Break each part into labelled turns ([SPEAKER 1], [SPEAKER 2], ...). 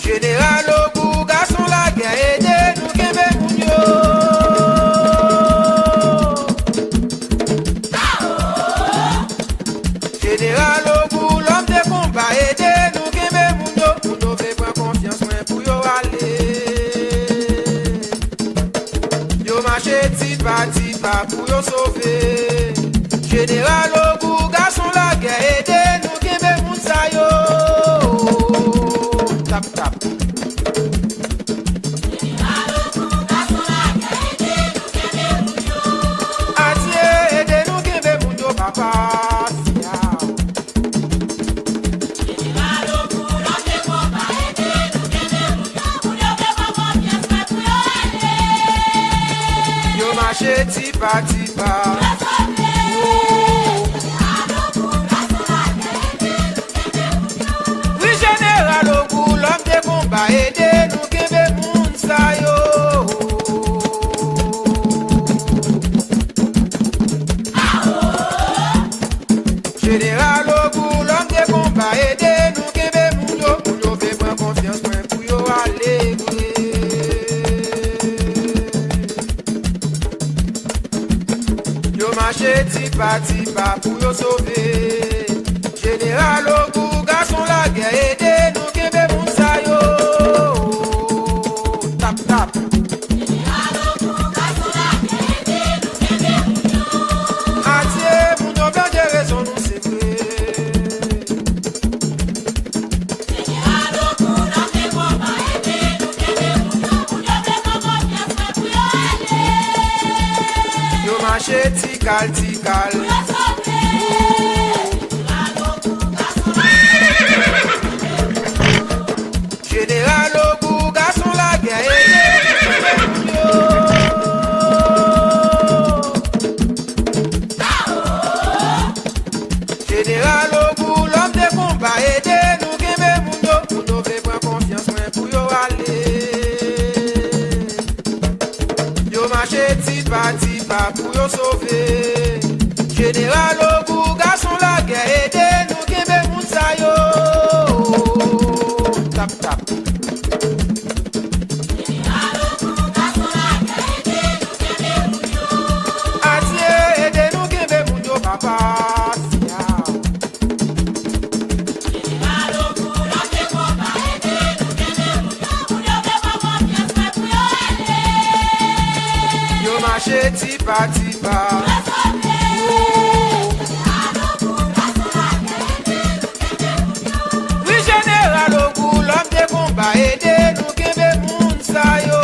[SPEAKER 1] Général au garçon la guerre aidé nous kembe mounio. Général au l'homme de combat aidé nous kembe mounio. Mounio fait prendre confiance moins pour yo aller. Yo marché tipa pour yo sauver. Général au garçon la guerre aidé nous kembe moun sa yo. Tap tap. Tipa tipa. Oui général au bout l'homme de combat aidé nous kembe moun sa yo. Général au bout l'homme de combat aidé nous kembe moun yo. Moun yo fait prendre confiance moins pour yo aller. Marché tipa pour yo sauver. Général au bout garçon la guerre aidé nous kembe moun sa yo. Tap tap. Général au bout garçon la guerre aidé nous kembe moun yo. Atié moun yo bien de raison nous c'est vrai. Général au bout l'homme de combat aidé nous kembe moun yo. Moun yo fait confiance moins pour yo aller. Yo marché tikal. Général au bout garçon la guerre aidé. Général au bout l'homme de combat aidé nous kembe moun yo. Moun yo fait prendre confiance moins pour yo aller. Yo marché tipa pour yo sauver. Général au bout garçon la guerre aidé nous kembe moun sa yo. Tap tap. Général au bout garçon la guerre aidé nous kembe moun yo. Atié aidé nous kembe moun yo papa. Général au bout l'homme de combat aidé nous kembe moun yo. Moun yo fait pas confiance moins pour yo aller. Yo marché tipa. Oui général au bout l'homme de combat aidé nous kembe moun sa yo.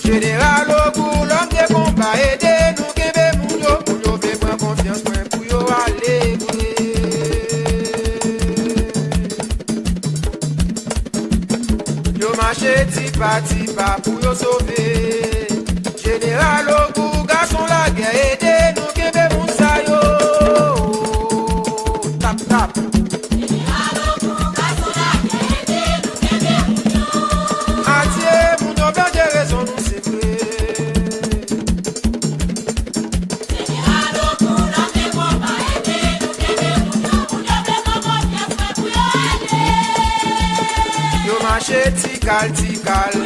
[SPEAKER 1] Général au bout l'homme de combat aidé nous kembe moun yo. Moun yo fait prendre confiance moins pour yo aller. Yo marché tipa pour yo sauver. Général au bout garçon la guerre aidé nous kembe moun sa yo. Tap tap. Général au bout garçon la guerre aidé nous kembe moun yo. Atié moun yo bien de raison nous c'est vrai. Général au bout l'homme de combat aidé nous kembe moun yo. Moun yo fait confiance moins pour yo aller. Yo marché tikal.